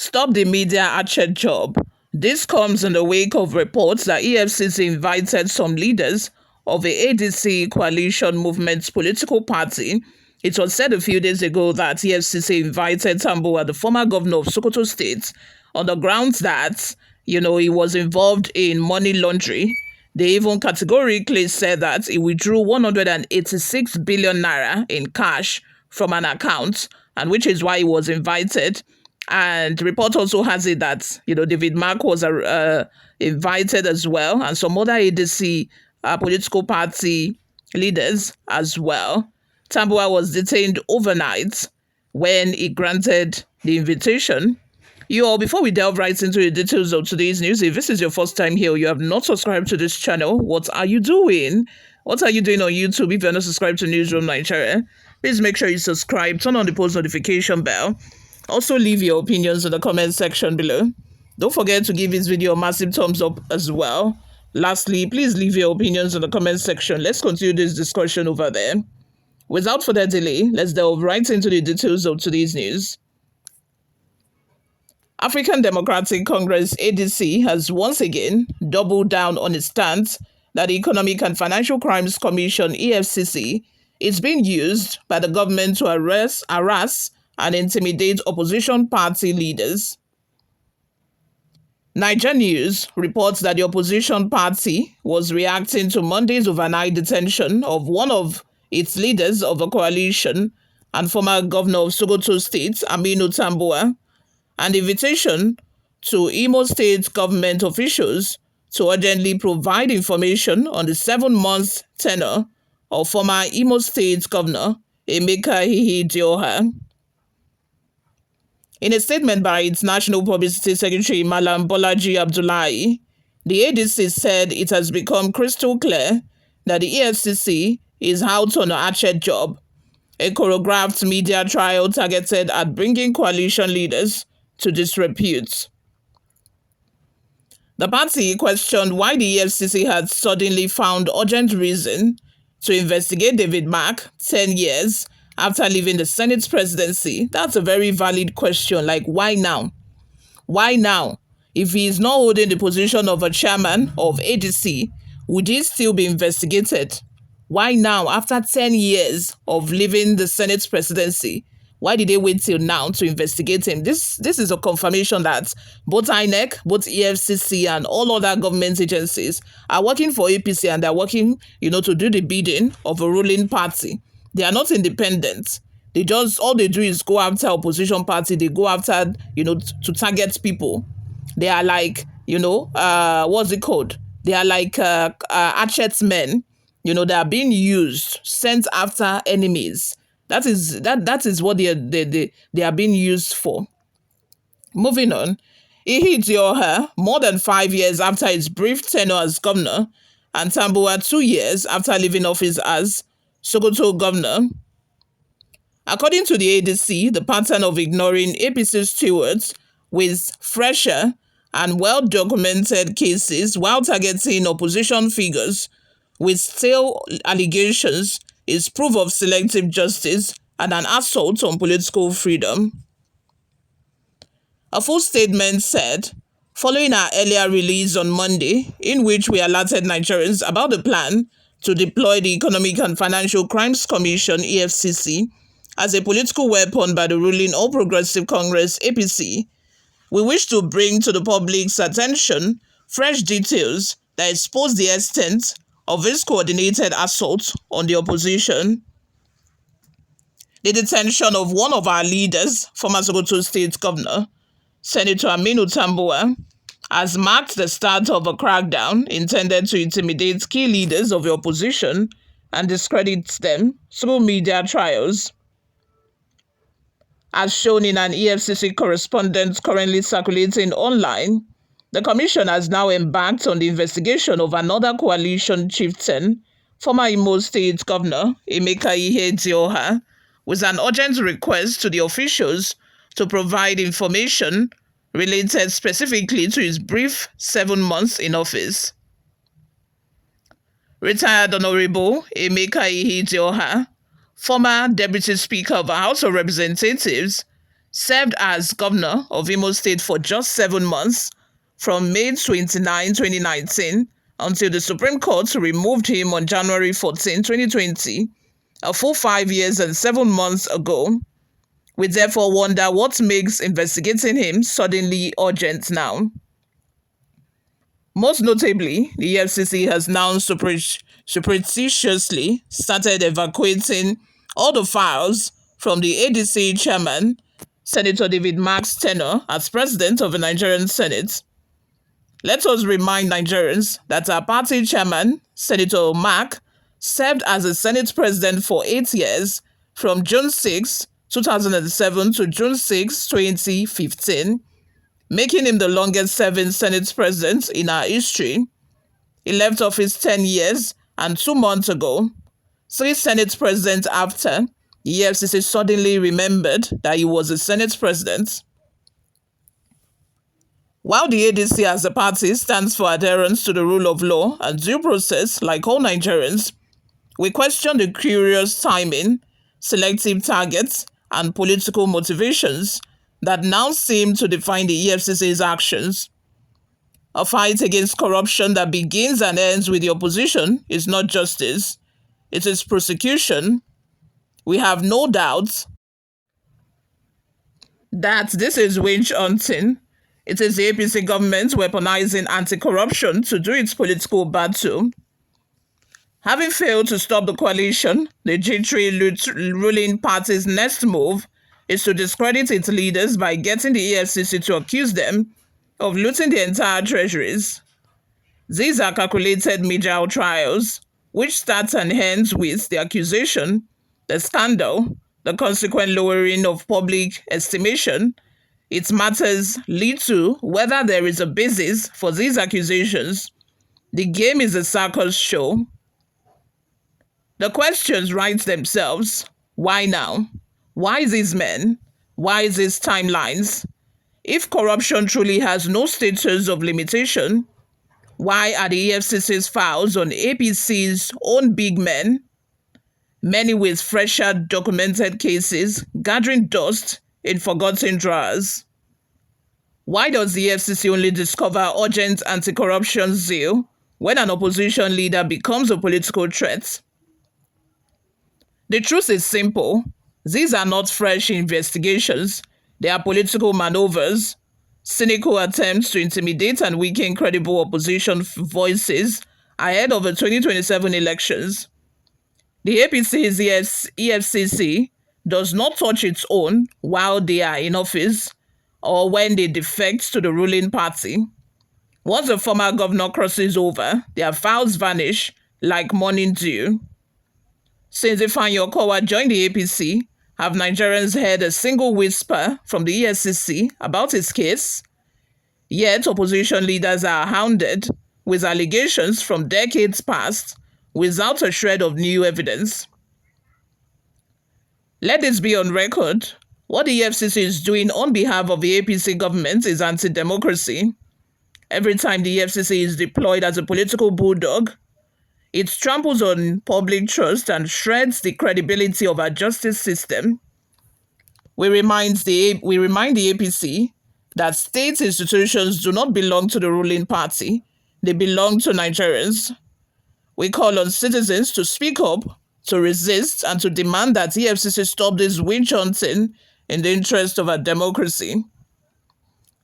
Stop the media hatchet job. This comes in the wake of reports that EFCC invited some leaders of the ADC coalition movement's political party. It was said a few days ago that EFCC invited Tambuwal, the former governor of Sokoto State, on the grounds that, he was involved in money laundering. They even categorically said that he withdrew 186 billion naira in cash from an account, and which is why he was invited. And the report also has it that, David Mark was invited as well, and some other ADC political party leaders as well. Tambuwal was detained overnight when he granted the invitation. Before we delve right into the details of today's news, if this is your first time here, you have not subscribed to this channel, what are you doing? What are you doing on YouTube if you're not subscribed to Newsroom Nigeria? Please make sure you subscribe, turn on the post notification bell. Also, leave your opinions in the comment section below. Don't forget to give this video a massive thumbs up as well. Lastly, please leave your opinions in the comment section. Let's continue this discussion over there. Without further delay, let's delve right into the details of today's news. African Democratic Congress ADC has once again doubled down on its stance that the Economic and Financial Crimes Commission EFCC is being used by the government to harass and intimidate opposition party leaders. Niger News reports that the opposition party was reacting to Monday's overnight detention of one of its leaders of a coalition and former governor of Sokoto State, Tambuwal, and invitation to Imo State government officials to urgently provide information on the 7-month tenure of former Imo State Governor Emeka Ihedioha. In a statement by its National Publicity Secretary Malam Bolaji Abdullahi, the ADC said it has become crystal clear that the EFCC is out on a hatchet job, a choreographed media trial targeted at bringing coalition leaders to disrepute. The party questioned why the EFCC had suddenly found urgent reason to investigate David Mark 10 years after leaving the Senate presidency. That's a very valid question. Like, why now? Why now? If he is not holding the position of a chairman of ADC, would he still be investigated? Why now, after 10 years of leaving the Senate presidency? Why did they wait till now to investigate him? This is a confirmation that both INEC, both EFCC, and all other government agencies are working for APC, and they're working, to do the bidding of a ruling party. They are not independent. All they do is go after opposition party. They go after, to target people. They are like, what's it called? They are like hatchet men. They are being used, sent after enemies. That is what they are being used for. Moving on, Ihedioha, more than 5 years after his brief tenure as governor, and Tambuwal 2 years after leaving office as Sokoto governor. According to the ADC, the pattern of ignoring APC stewards with fresher and well-documented cases while targeting opposition figures with stale allegations is proof of selective justice and an assault on political freedom. A full statement said, following our earlier release on Monday, in which we alerted Nigerians about the plan to deploy the Economic and Financial Crimes Commission EFCC as a political weapon by the ruling All Progressive Congress APC, we wish to bring to the public's attention fresh details that expose the extent of this coordinated assault on the opposition. The detention of one of our leaders, former Sokoto State Governor, Senator Tambuwal, has marked the start of a crackdown intended to intimidate key leaders of the opposition and discredit them through media trials. As shown in an EFCC correspondence currently circulating online, the commission has now embarked on the investigation of another coalition chieftain, former Imo State Governor Emeka Ihedioha, with an urgent request to the officials to provide information related specifically to his brief 7 months in office. Retired Honorable Emeka Ihedioha, former Deputy Speaker of the House of Representatives, served as governor of Imo State for just 7 months, from May 29, 2019, until the Supreme Court removed him on January 14, 2020, a full 5 years and 7 months ago. We therefore wonder what makes investigating him suddenly urgent now. Most notably, the EFCC has now surreptitiously started evacuating all the files from the ADC chairman, Senator David Mark's tenure as president of the Nigerian Senate. Let us remind Nigerians that our party chairman, Senator Mark, served as a Senate president for 8 years, from June 6, 2007 to June 6, 2015, making him the longest serving Senate president in our history. He left office 10 years and 2 months ago. 3 Senate presidents after, the EFCC suddenly remembered that he was a Senate president. While the ADC as a party stands for adherence to the rule of law and due process like all Nigerians, we question the curious timing, selective targets, and political motivations that now seem to define the EFCC's actions. A fight against corruption that begins and ends with the opposition is not justice, it is prosecution. We have no doubt that this is witch hunting. It is the APC government weaponizing anti-corruption to do its political battle. Having failed to stop the coalition, the G3 ruling party's next move is to discredit its leaders by getting the EFCC to accuse them of looting the entire treasuries. These are calculated media trials, which starts and ends with the accusation, the scandal, the consequent lowering of public estimation. It matters little whether there is a basis for these accusations. The game is a circus show. The questions write themselves. Why now? Why these men? Why these timelines? If corruption truly has no status of limitation, why are the EFCC's files on APC's own big men, many with fresher documented cases, gathering dust in forgotten drawers? Why does the EFCC only discover urgent anti-corruption zeal when an opposition leader becomes a political threat? The truth is simple. These are not fresh investigations. They are political maneuvers, cynical attempts to intimidate and weaken credible opposition voices ahead of the 2027 elections. The APC's EFCC does not touch its own while they are in office or when they defect to the ruling party. Once the former governor crosses over, their files vanish like morning dew. Since Ifeanyi Okowa joined the APC, have Nigerians heard a single whisper from the EFCC about his case? Yet opposition leaders are hounded with allegations from decades past without a shred of new evidence. Let this be on record. What the EFCC is doing on behalf of the APC government is anti-democracy. Every time the EFCC is deployed as a political bulldog, it tramples on public trust and shreds the credibility of our justice system. We remind the APC that state institutions do not belong to the ruling party. They belong to Nigerians. We call on citizens to speak up, to resist, and to demand that EFCC stop this witch hunting in the interest of our democracy.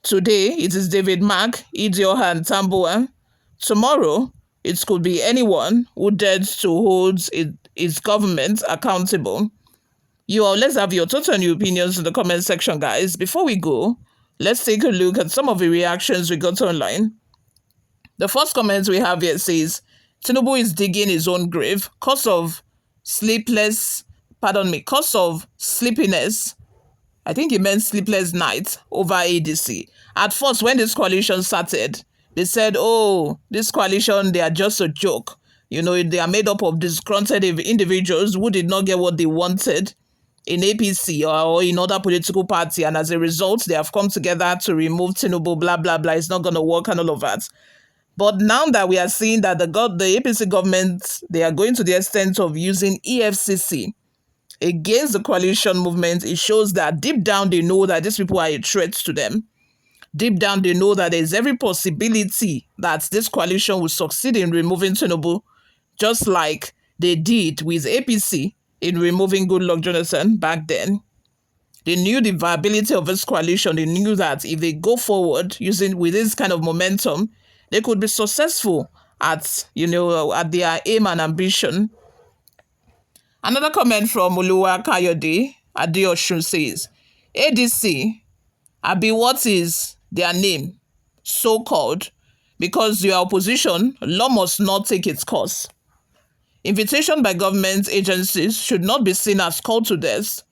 Today, it is David Mark, Idioha, and Tambuwal. Tomorrow, it could be anyone who dares to hold its government accountable. You all, let's have your thoughts and your opinions in the comment section, guys. Before we go, let's take a look at some of the reactions we got online. The first comment we have here says, Tinubu is digging his own grave, cause of sleepiness. I think he meant sleepless nights over ADC. At first, when this coalition started, they said, oh, this coalition, they are just a joke. You know, they are made up of disgruntled individuals who did not get what they wanted in APC or in other political party. And as a result, they have come together to remove Tinubu, blah, blah, blah. It's not going to work and all of that. But now that we are seeing that the APC government, they are going to the extent of using EFCC against the coalition movement, it shows that deep down they know that these people are a threat to them. Deep down they know that there's every possibility that this coalition will succeed in removing Tinubu, just like they did with APC in removing Goodluck Jonathan back then. They knew the viability of this coalition. They knew that if they go forward using with this kind of momentum, they could be successful at at their aim and ambition. Another comment from Oluwa Kayode Adeosun says, ADC, Abi, what is their name? So called, because you are opposition, law must not take its course. Invitation by government agencies should not be seen as call to death.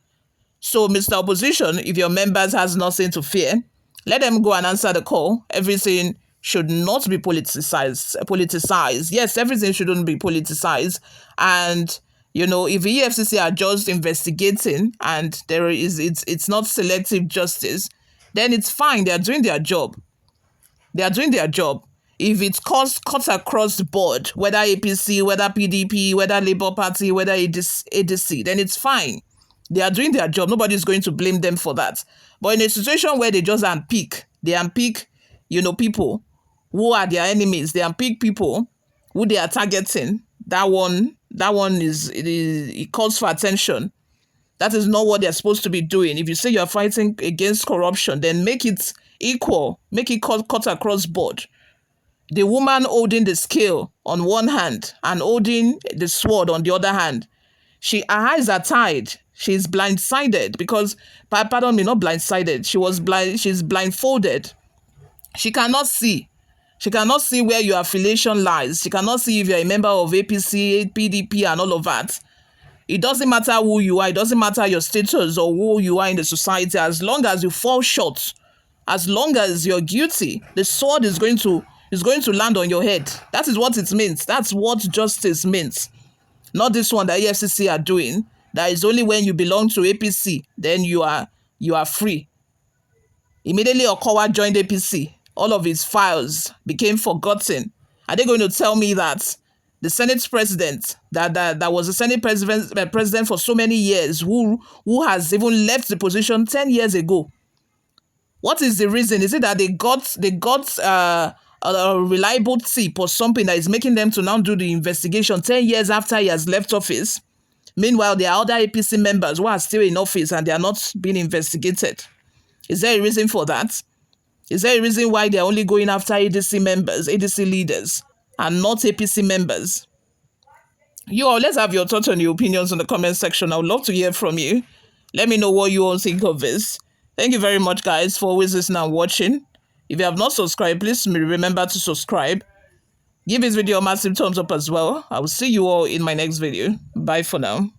So, Mr. Opposition, if your members has nothing to fear, let them go and answer the call. Everything should not be politicized. Yes, everything shouldn't be politicized. And, if the EFCC are just investigating and it's not selective justice, then it's fine. They are doing their job. If it cuts across the board, whether APC, whether PDP, whether Labour Party, whether ADC, then it's fine. They are doing their job. Nobody's going to blame them for that. But in a situation where they just unpick people who are their enemies, they unpick people who they are targeting, that one it calls for attention. That is not what they're supposed to be doing. If you say you're fighting against corruption, then make it equal, make it cut across board. The woman holding the scale on one hand and holding the sword on the other hand, her eyes are tied. She's blindsided because, pardon me, not blindsided. She's blindfolded. She cannot see. She cannot see where your affiliation lies. She cannot see if you're a member of APC, PDP, and all of that. It doesn't matter who you are. It doesn't matter your status or who you are in the society. As long as you fall short, as long as you're guilty, the sword is going to land on your head. That is what it means. That's what justice means. Not this one that EFCC are doing. That is only when you belong to APC, then you are free. Immediately Okowa joined APC, all of his files became forgotten. Are they going to tell me that the Senate president, that was the Senate president for so many years, who has even left the position 10 years ago? What is the reason? Is it that they got a reliable tip or something that is making them to now do the investigation 10 years after he has left office? Meanwhile, there are other APC members who are still in office and they are not being investigated. Is there a reason for that? Is there a reason why they're only going after ADC members, ADC leaders, and not APC members? You all, let's have your thoughts and your opinions in the comment section. I would love to hear from you. Let me know what you all think of this. Thank you very much, guys, for always listening and watching. If you have not subscribed, please remember to subscribe. Give this video a massive thumbs up as well. I will see you all in my next video. Bye for now.